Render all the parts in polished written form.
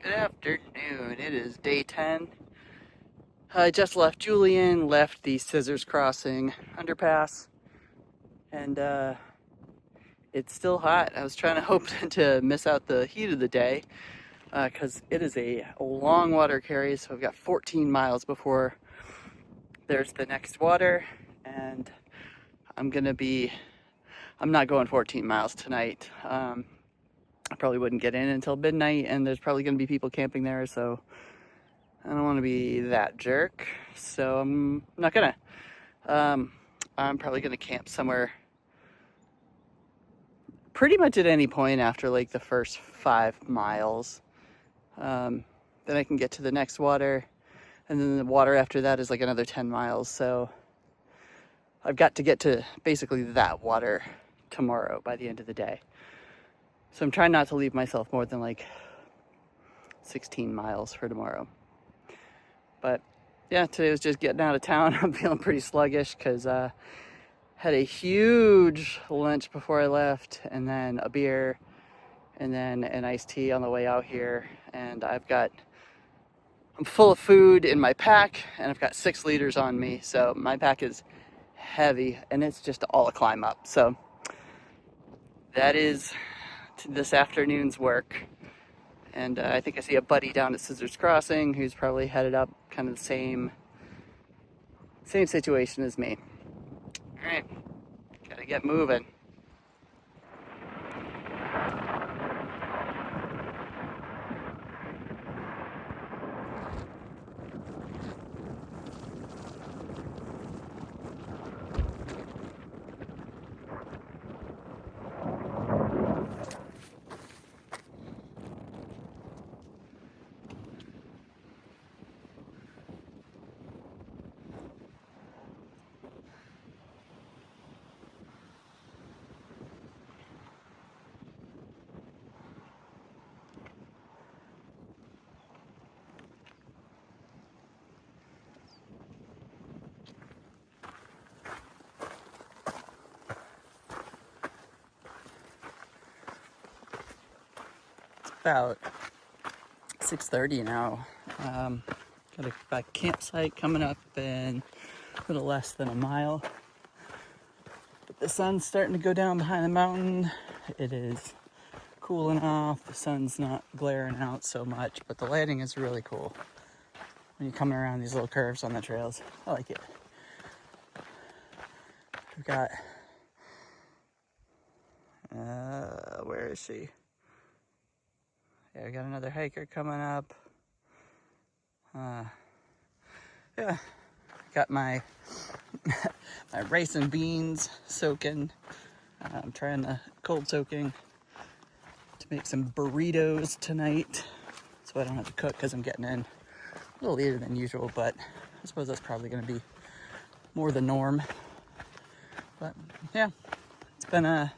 Good afternoon. It is day 10. I just left Julian, left the Scissors Crossing underpass, and it's still hot. I was trying to hope to miss out the heat of the day because it is a long water carry, so I've got 14 miles before there's the next water, and I'm not going 14 miles tonight. I probably wouldn't get in until midnight, and there's probably going to be people camping there, so I don't want to be that jerk, so I'm not gonna. I'm probably gonna camp somewhere pretty much at any point after like the first 5 miles. Then I can get to the next water, and then the water after that is like another 10 miles. So I've got to get to basically that water tomorrow by the end of the day. So I'm trying not to leave myself more than like 16 miles for tomorrow. But yeah, today was just getting out of town. I'm feeling pretty sluggish because had a huge lunch before I left, and then a beer, and then an iced tea on the way out here. And I'm full of food in my pack, and I've got 6 liters on me. So my pack is heavy, and it's just all a climb up. So that is this afternoon's work. And I think I see a buddy down at Scissors Crossing who's probably headed up kind of the same situation as me. All right, gotta get moving. About 6:30 now. Got a campsite coming up in a little less than a mile. But the sun's starting to go down behind the mountain. It is cooling off. The sun's not glaring out so much, but the lighting is really cool when you're coming around these little curves on the trails. I like it. We've got, where is she? Yeah, we got another hiker coming up. Yeah, got my my rice and beans soaking. I'm trying to cold soaking to make some burritos tonight, so I don't have to cook because I'm getting in a little later than usual. But I suppose that's probably going to be more the norm. But yeah, it's been a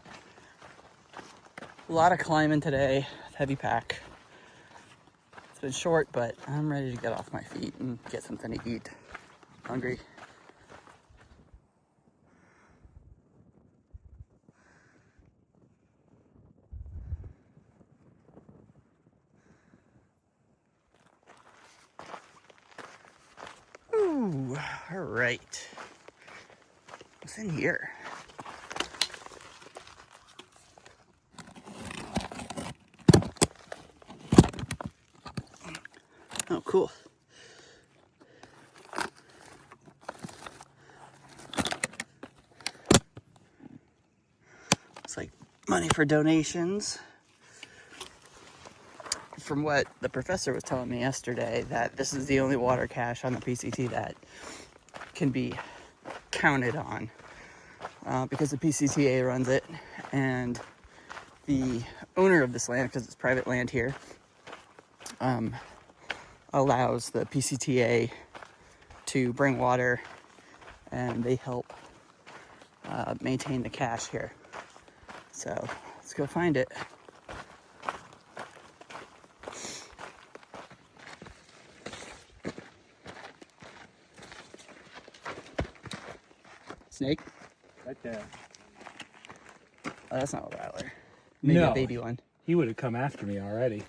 lot of climbing today, heavy pack. It's been short, but I'm ready to get off my feet and get something to eat. Hungry. Ooh, all right. What's in here? Oh, cool. It's like money for donations. From what the professor was telling me yesterday, that this is the only water cache on the PCT that can be counted on because the PCTA runs it, and the owner of this land, because it's private land here, allows the PCTA to bring water, and they help maintain the cache here. So let's go find it. Snake? Right there. Oh, that's not a rattler. Maybe No. a baby one. He would have come after me already.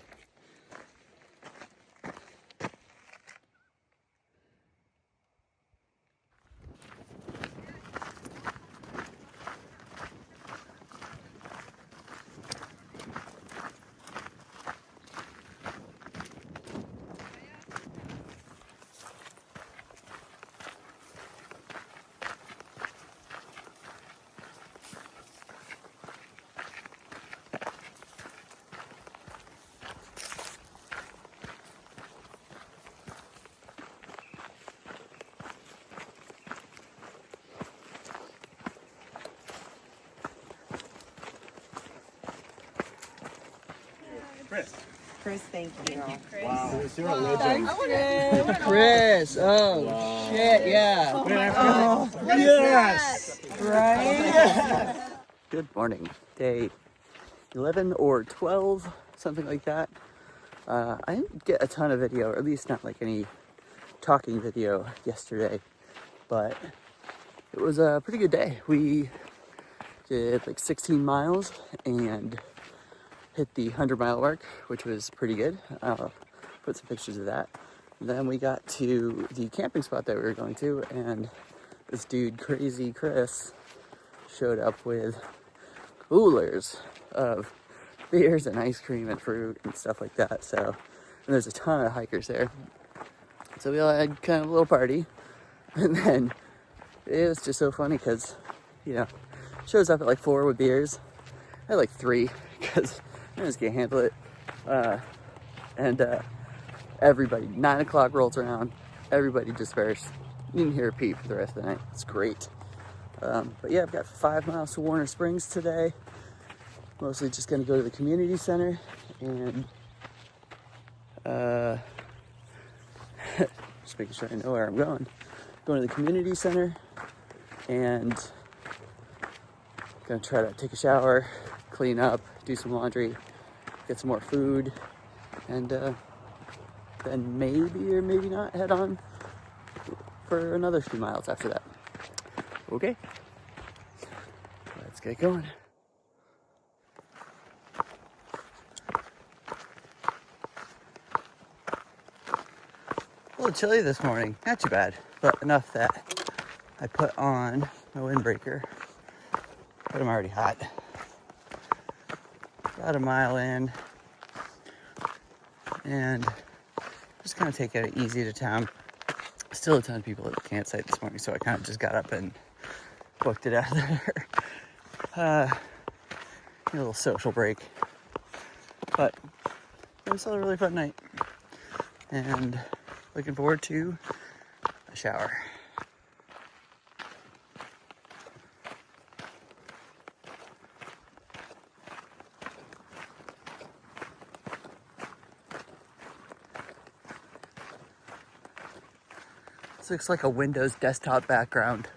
Chris, thank you. Chris. Wow. Thanks, Chris, oh shit, yeah. Oh, Yes! right? Good morning. Day 11 or 12, something like that. I didn't get a ton of video, or at least not like any talking video yesterday, but it was a pretty good day. We did like 16 miles and hit the 100-mile mark, which was pretty good. I'll put some pictures of that. And then we got to the camping spot that we were going to, and this dude, Crazy Chris, showed up with coolers of beers and ice cream and fruit and stuff like that. So, and there's a ton of hikers there. So we all had kind of a little party. And then it was just so funny because, you know, shows up at like 4 with beers. I had like 3 because I just can't handle it. Everybody, 9 o'clock rolls around, everybody dispersed. You didn't hear a peep for the rest of the night. It's great. But yeah, I've got 5 miles to Warner Springs today. Mostly just gonna go to the community center and just making sure I know where I'm going. Going to the community center and gonna try to take a shower, clean up, do some laundry, get some more food, and then maybe or maybe not head on for another few miles after that. Okay, let's get going. A little chilly this morning, not too bad, but enough that I put on my windbreaker, but I'm already hot. About a mile in, and just kind of take it easy to town. Still a ton of people at the campsite this morning, so I kind of just got up and booked it out of there. A little social break, but it was still a really fun night, and looking forward to a shower. This looks like a Windows desktop background.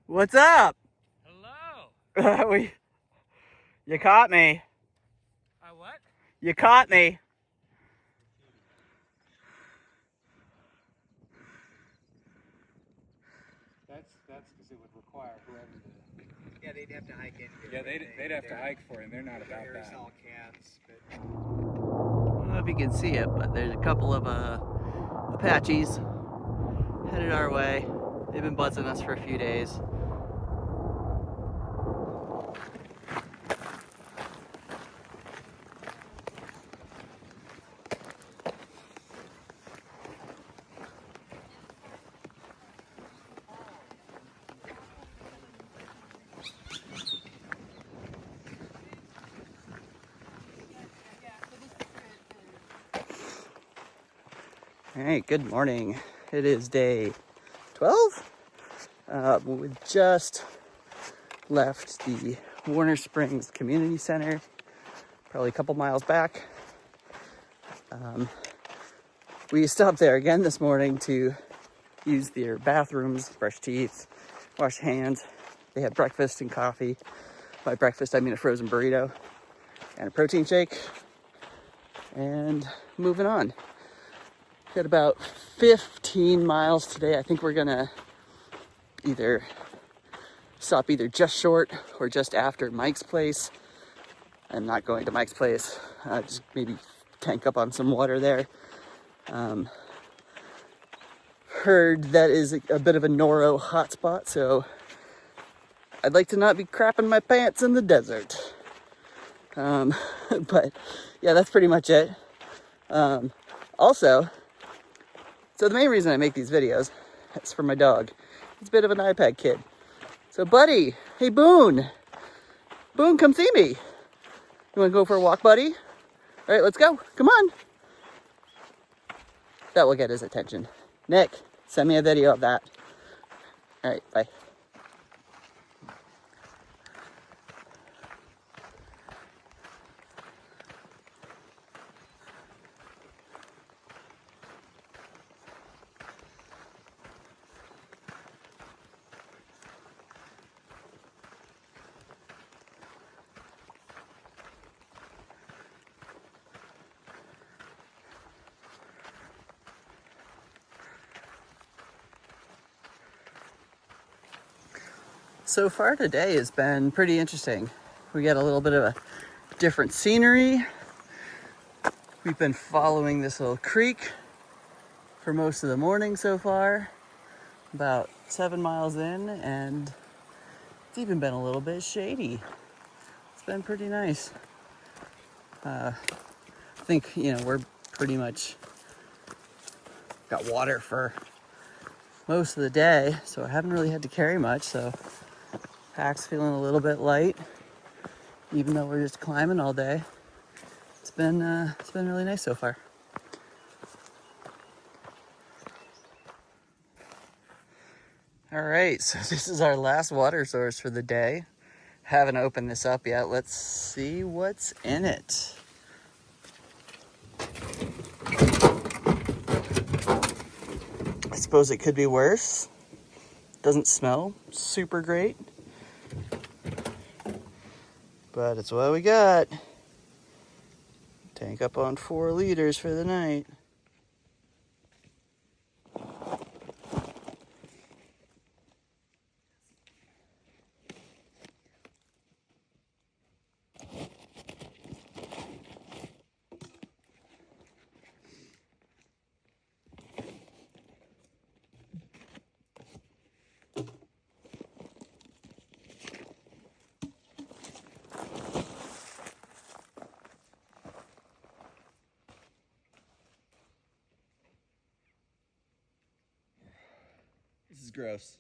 What's up? Hello. You caught me. What? You caught me. That's because it would require whoever the... Yeah, they'd have to hike in. Yeah, they'd have to hike for it, and they're not about that. All cats, but... I don't know if you can see it, but there's a couple of Apaches headed our way. They've been buzzing us for a few days. All right, good morning. It is day 12. We just left the Warner Springs Community Center, probably a couple miles back. We stopped there again this morning to use their bathrooms, brush teeth, wash hands. They had breakfast and coffee. By breakfast, I mean a frozen burrito and a protein shake. And moving on. Got about 15 miles today. I think we're gonna either stop either just short or just after Mike's place. I'm not going to Mike's place. Just maybe tank up on some water there. Heard that is a bit of a Noro hotspot, so I'd like to not be crapping my pants in the desert. But yeah, that's pretty much it. Also, so the main reason I make these videos is for my dog. He's a bit of an iPad kid. So buddy, hey Boone, come see me. You want to go for a walk, buddy? All right, let's go. Come on. That will get his attention. Nick, send me a video of that. All right, bye. So far today has been pretty interesting. We got a little bit of a different scenery. We've been following this little creek for most of the morning so far. About 7 miles in, and it's even been a little bit shady. It's been pretty nice. I think, we're pretty much got water for most of the day, so I haven't really had to carry much, so pack's feeling a little bit light, even though we're just climbing all day. It's been really nice so far. All right, so this is our last water source for the day. Haven't opened this up yet. Let's see what's in it. I suppose it could be worse. Doesn't smell super great, but it's what we got. Tank up on 4 liters for the night. This is gross.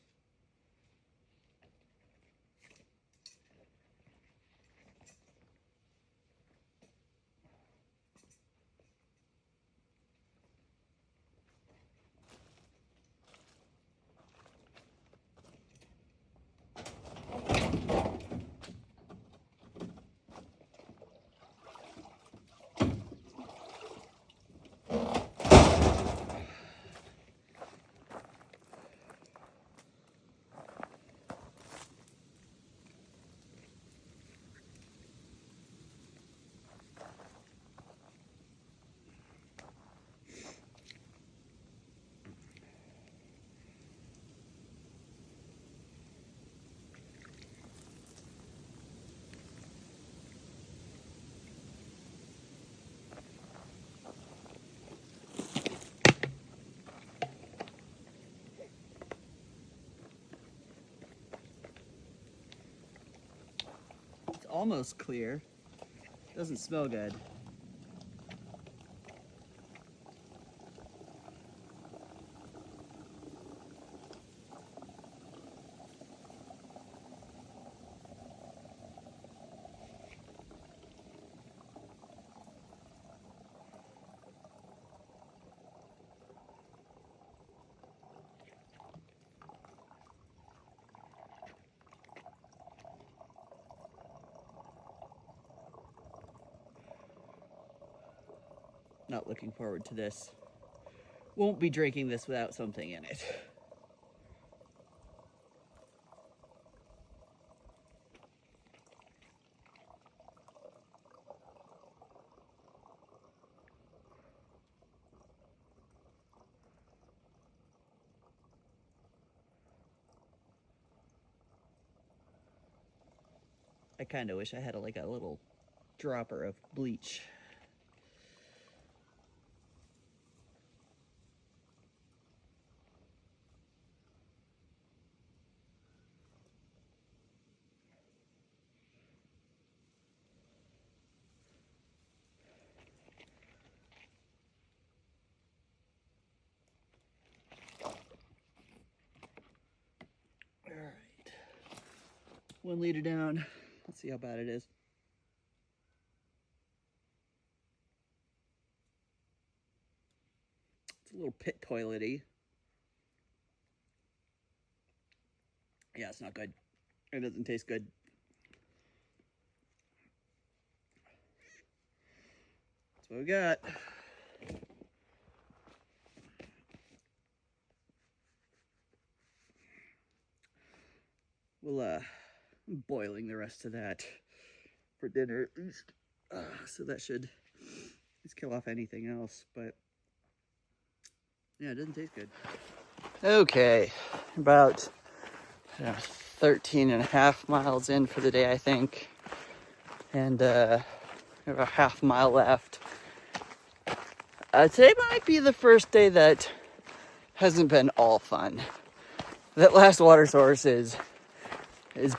It's almost clear. Doesn't smell good. Not looking forward to this. Won't be drinking this without something in it. I kind of wish I had a little dropper of bleach. All right, 1 liter down. Let's see how bad it is. a little pit toilety. Yeah, it's not good. It doesn't taste good. That's what we got. We'll I'm boiling the rest of that for dinner at least. So that should just kill off anything else, but yeah, it doesn't taste good. Okay, about 13 and a half miles in for the day, I think, and about a half mile left. Today might be the first day that hasn't been all fun. That last water source is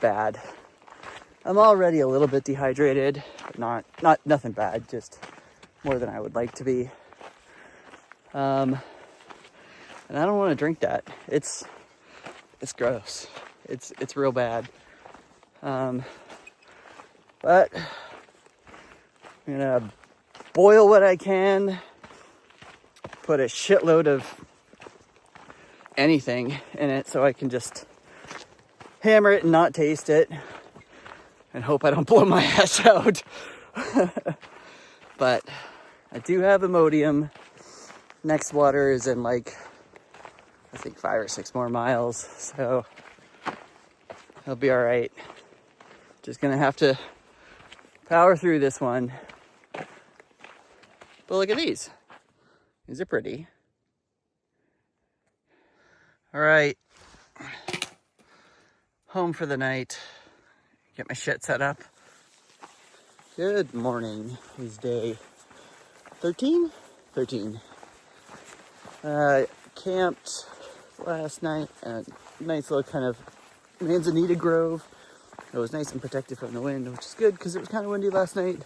bad. I'm already a little bit dehydrated, but nothing bad, just more than I would like to be. And I don't want to drink that. It's gross. It's real bad. But I'm gonna boil what I can, put a shitload of anything in it so I can just hammer it and not taste it and hope I don't blow my ass out. But I do have Imodium. Next water is in like, I think 5 or 6 more miles, so I'll be all right. Just gonna have to power through this one. But look at these. These are pretty. All right. Home for the night. Get my shit set up. Good morning. It's day 13? 13. Camped last night at a nice little kind of manzanita grove. It was nice and protected from the wind, which is good because it was kind of windy last night. It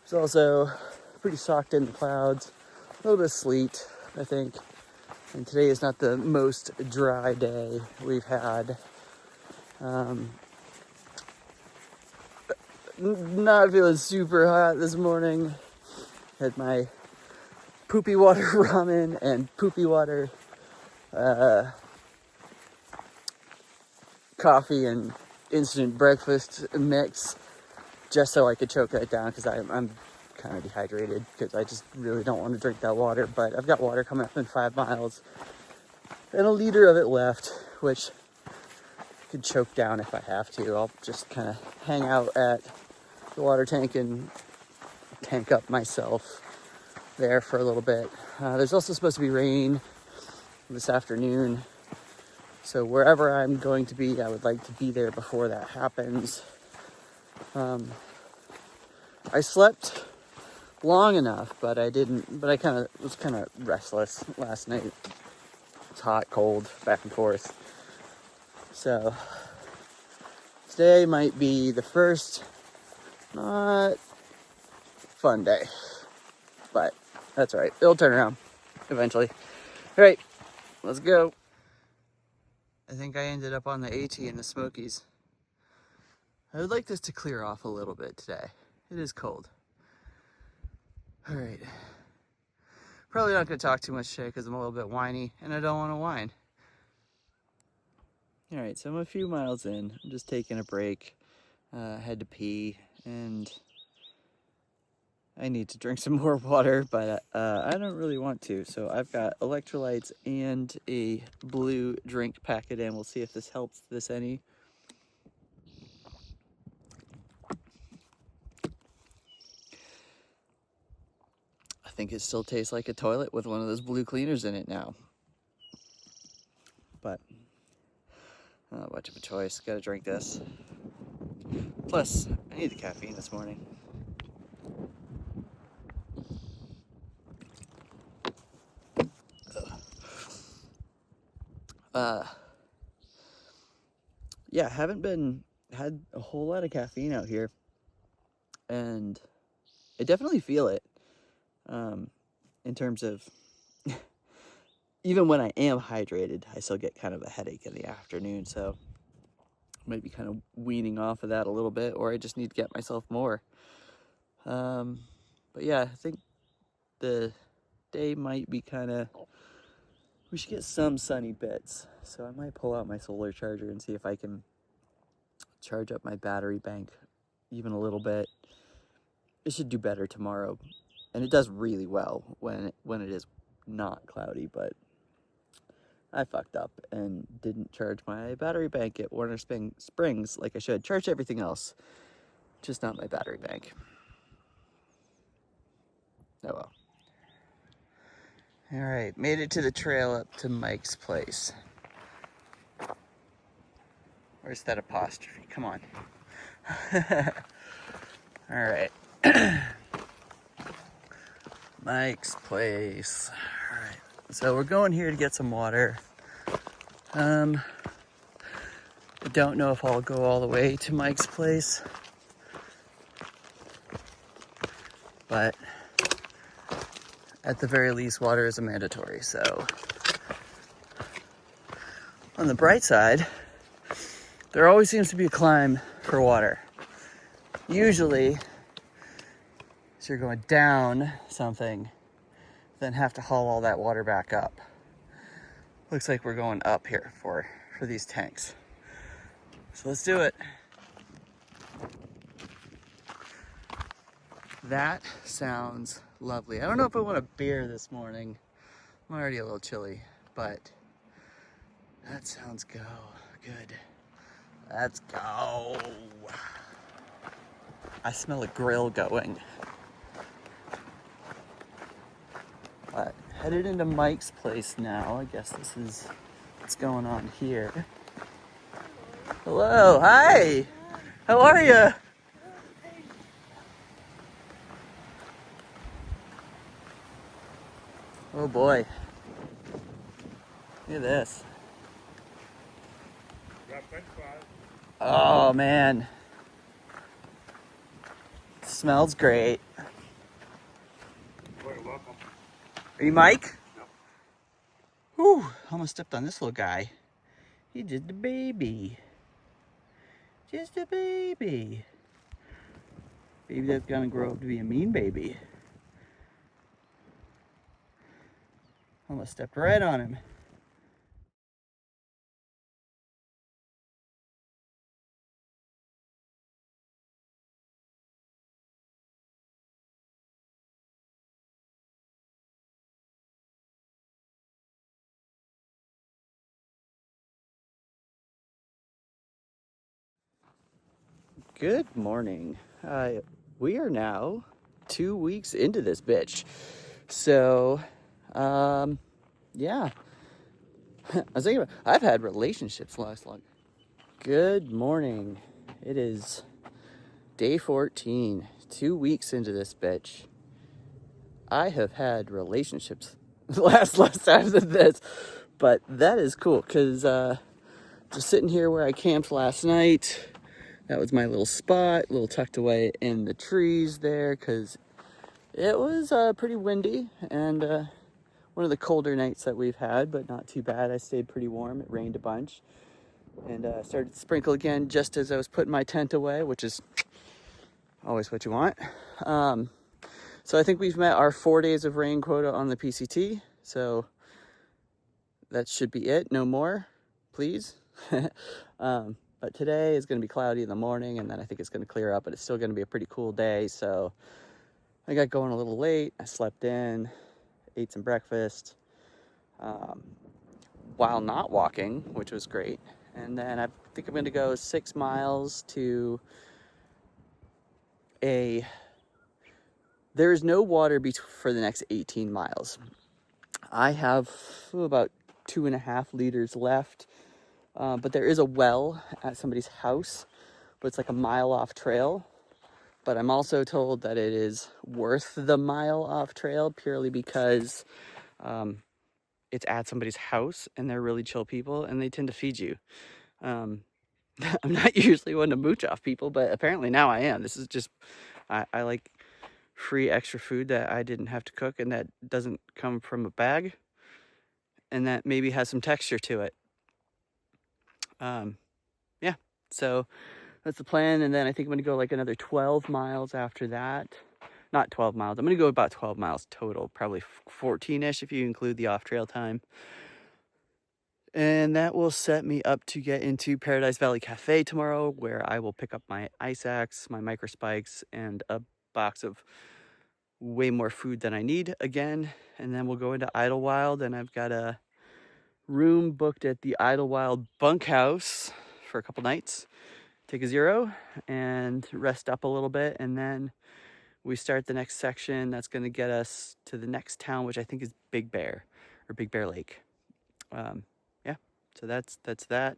was also pretty socked in the clouds. A little bit of sleet, I think. And today is not the most dry day we've had. Not feeling super hot this morning. Had my poopy water ramen and poopy water coffee and instant breakfast mix just so I could choke that down because I'm kind of dehydrated because I just really don't want to drink that water. But I've got water coming up in 5 miles and a liter of it left, which I could choke down if I have to. I'll just kind of hang out at the water tank and tank up myself there for a little bit. There's also supposed to be rain this afternoon, so wherever I'm going to be, I would like to be there before that happens. I slept long enough, but I was kind of restless last night. It's hot, cold, back and forth. So today might be the first not fun day, but that's all right. It'll turn around eventually. All right, let's go. I think I ended up on the AT in the Smokies. I would like this to clear off a little bit today. It is cold. All right. Probably not going to talk too much today because I'm a little bit whiny and I don't want to whine. All right, so I'm a few miles in. I'm just taking a break. Had to pee and I need to drink some more water, but I don't really want to. So I've got electrolytes and a blue drink packet in. We'll see if this helps this any. I think it still tastes like a toilet with one of those blue cleaners in it now. But not much of a choice. Gotta drink this. Plus, I need the caffeine this morning. Yeah, haven't had a whole lot of caffeine out here, and I definitely feel it. In terms of even when I am hydrated, I still get kind of a headache in the afternoon, so I might be kind of weaning off of that a little bit, or I just need to get myself more. But yeah, I think the day might be kind of, we should get some sunny bits. So I might pull out my solar charger and see if I can charge up my battery bank even a little bit. It should do better tomorrow. And it does really well when it is not cloudy, but I fucked up and didn't charge my battery bank at Warner Springs like I should. Charge everything else, just not my battery bank. Oh well. All right, made it to the trail up to Mike's place. Where's that apostrophe? Come on. All right. Mike's place. All right. So we're going here to get some water. I don't know if I'll go all the way to Mike's place, but at the very least, water is a mandatory. So on the bright side, there always seems to be a climb for water. Usually, so you're going down something, then have to haul all that water back up. Looks like we're going up here for these tanks. So let's do it. That sounds lovely. I don't know if I want a beer this morning. I'm already a little chilly, but that sounds good. Let's go. I smell a grill going. But headed into Mike's place now. I guess this is what's going on here. Hello, hi. How are you? Oh boy. Look at this. Oh man. Smells great. You're welcome. Are you Mike? No. Whew, almost stepped on this little guy. He's just a baby. Just a baby. Baby that's gonna grow up to be a mean baby. Almost stepped right on him. Good morning. We are now 2 weeks into this bitch. So, yeah. I was thinking about, I've had relationships last long. Good morning. It is day 14, 2 weeks into this bitch. I have had relationships last time than this, but that is cool because just sitting here where I camped last night. That was my little spot, a little tucked away in the trees there because it was pretty windy and one of the colder nights that we've had, but not too bad. I stayed pretty warm. It rained a bunch and started to sprinkle again just as I was putting my tent away, which is always what you want. So I think we've met our 4 days of rain quota on the PCT. So that should be it. No more, please. But today is going to be cloudy in the morning, and then I think it's going to clear up, but it's still going to be a pretty cool day. So I got going a little late. I slept in, ate some breakfast while not walking, which was great. And then I think I'm going to go 6 miles to there is no water for the next 18 miles. I have about 2.5 liters left. But there is a well at somebody's house, but it's like a mile off trail. But I'm also told that it is worth the mile off trail purely because it's at somebody's house and they're really chill people and they tend to feed you. I'm not usually one to mooch off people, but apparently now I am. This is just, I like free extra food that I didn't have to cook and that doesn't come from a bag and that maybe has some texture to it. Yeah, so that's the plan. And then I think I'm going to go like another 12 miles after that not 12 miles. I'm going to go about 12 miles total, probably 14-ish if you include the off-trail time. And that will set me up to get into Paradise Valley Cafe tomorrow, where I will pick up my ice axe, my micro spikes, and a box of way more food than I need again. And then we'll go into Idyllwild, and I've got a room booked at the Idyllwild bunkhouse for a couple nights. Take a 0 and rest up a little bit, and then we start the next section that's going to get us to the next town, which I think is Big Bear or Big Bear Lake. Yeah, so that's that,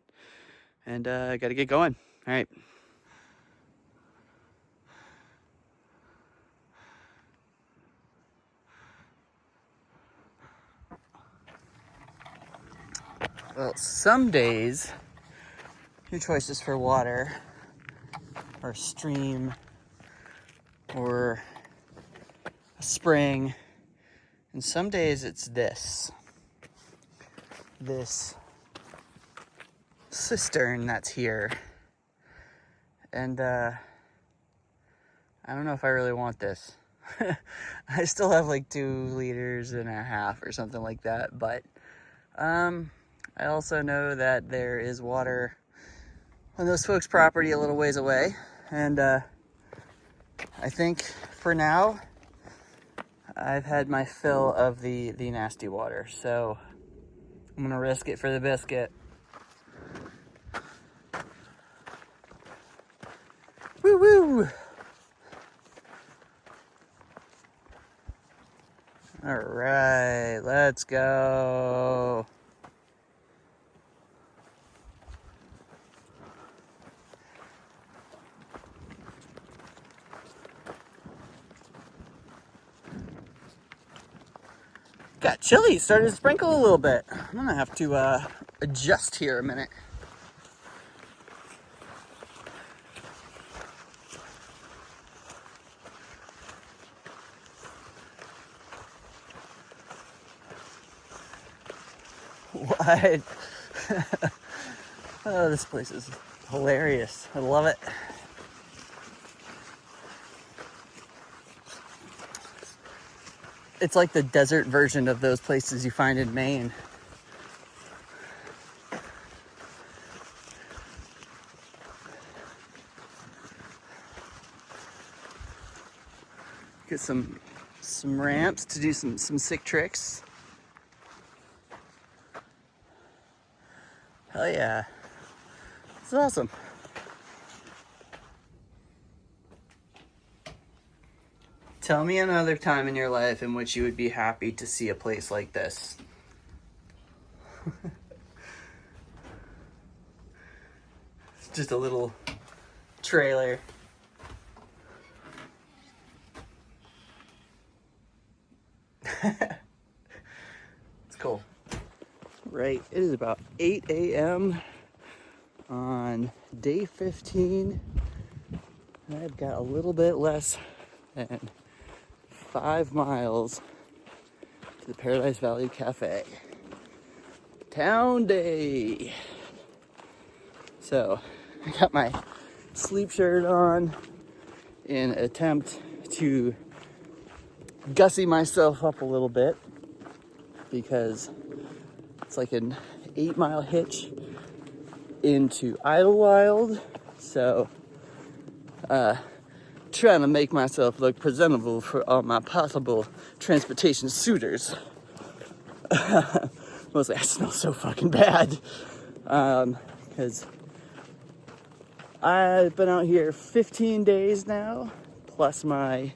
and I got to get going. All right. Well, some days your choices for water or stream or a spring, and some days it's this cistern that's here, and I don't know if I really want this. I still have like 2.5 liters or something like that, but I also know that there is water on those folks' property a little ways away, and I think for now I've had my fill of the nasty water, so I'm gonna risk it for the biscuit. Woo woo! All right, let's go. Got chilly, started to sprinkle a little bit. I'm gonna have to adjust here a minute. What? Oh, this place is hilarious. I love it. It's like the desert version of those places you find in Maine. Get some ramps to do some sick tricks. Hell yeah. It's awesome. Tell me another time in your life in which you would be happy to see a place like this. It's just a little trailer. It's cool. Right, it is about 8 a.m. on day 15. And I've got a little bit less than 5 miles to the Paradise Valley Cafe. Town day. So I got my sleep shirt on in an attempt to gussy myself up a little bit, because it's like an 8-mile hitch into Idyllwild. So trying to make myself look presentable for all my possible transportation suitors. Mostly I smell so fucking bad, because I've been out here 15 days now, plus my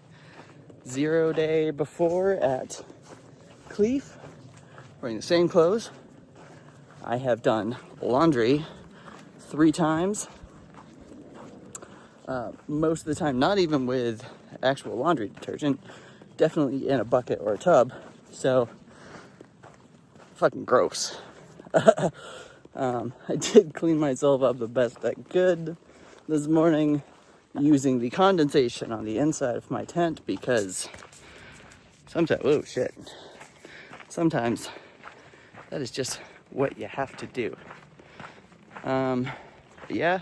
0 day before at Cleef, wearing the same clothes. I have done laundry 3 times. Most of the time, not even with actual laundry detergent, definitely in a bucket or a tub. So, fucking gross. I did clean myself up the best I could this morning using the condensation on the inside of my tent, because sometimes, oh shit, sometimes that is just what you have to do. Yeah,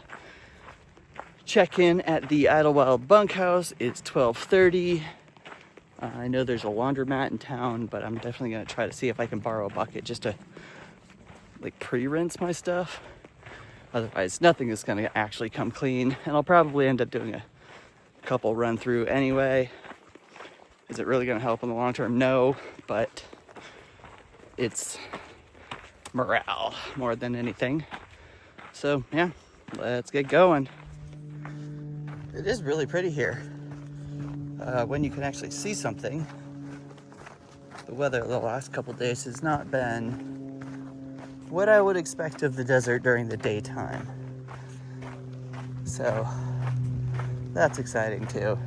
check in at the Idyllwild bunkhouse. It's 12:30. I know there's a laundromat in town, but I'm definitely gonna try to see if I can borrow a bucket just to like pre-rinse my stuff. Otherwise, nothing is gonna actually come clean, and I'll probably end up doing a couple run through anyway. Is it really gonna help in the long term? No, but it's morale more than anything. So yeah, let's get going. It is really pretty here. When you can actually see something. The weather the last couple days has not been what I would expect of the desert during the daytime. So that's exciting too.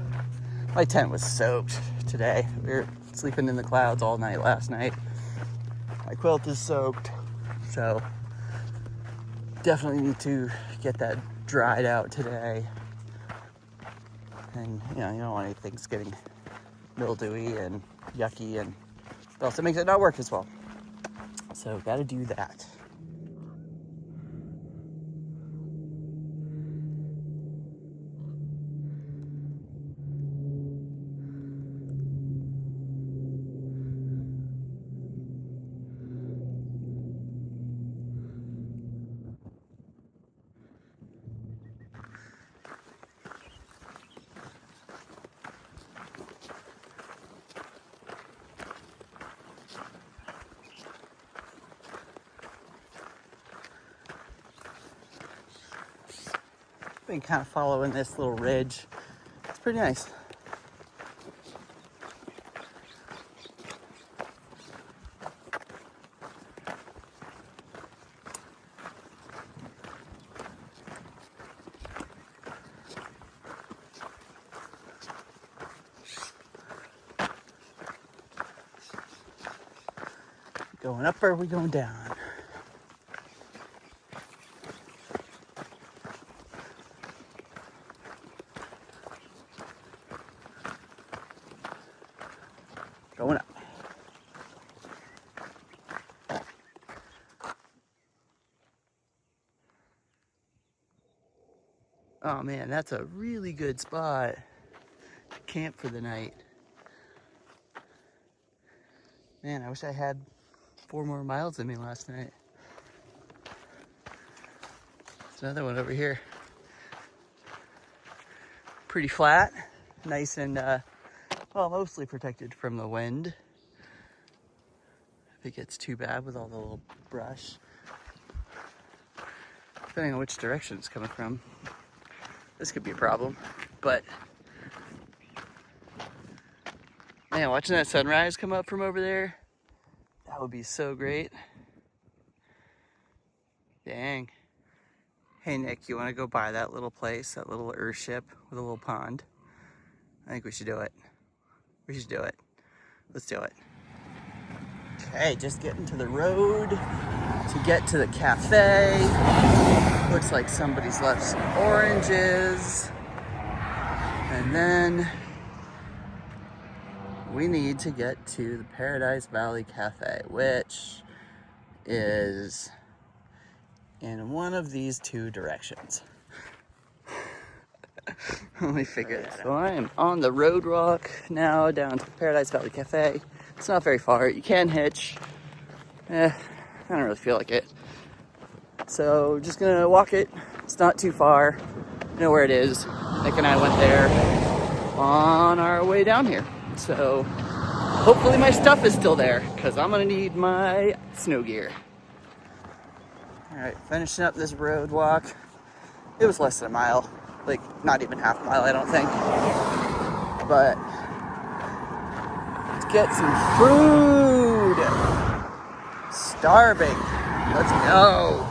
My tent was soaked today. We were sleeping in the clouds all night last night. My quilt is soaked, so definitely need to get that dried out today. And you don't want anything getting mildewy and yucky, and it also makes it not work as well. So gotta do that. Been kind of following this little ridge. It's pretty nice. Going up or are we going down? Going up. Oh man, that's a really good spot to camp for the night. Man, I wish I had 4 more miles in me last night. There's another one over here. Pretty flat, nice and well, mostly protected from the wind. If it gets too bad with all the little brush. Depending on which direction it's coming from, this could be a problem. But man, watching that sunrise come up from over there, that would be so great. Dang. Hey Nick, you want to go by that little place, that little earthship with a little pond? I think we should do it. We should do it. Let's do it. Okay, just getting to the road to get to the cafe. Looks like somebody's left some oranges. And then we need to get to the Paradise Valley Cafe, which is in one of these 2 directions. Let me figure that out. So I am on the road walk now down to the Paradise Valley Cafe. It's not very far. You can hitch. I don't really feel like it. So just gonna walk it. It's not too far. I know where it is. Nick and I went there on our way down here. So hopefully my stuff is still there, because I'm gonna need my snow gear. All right, finishing up this road walk. It was less than a mile, like not even half a mile, I don't think. But let's get some food. Starving. Let's go.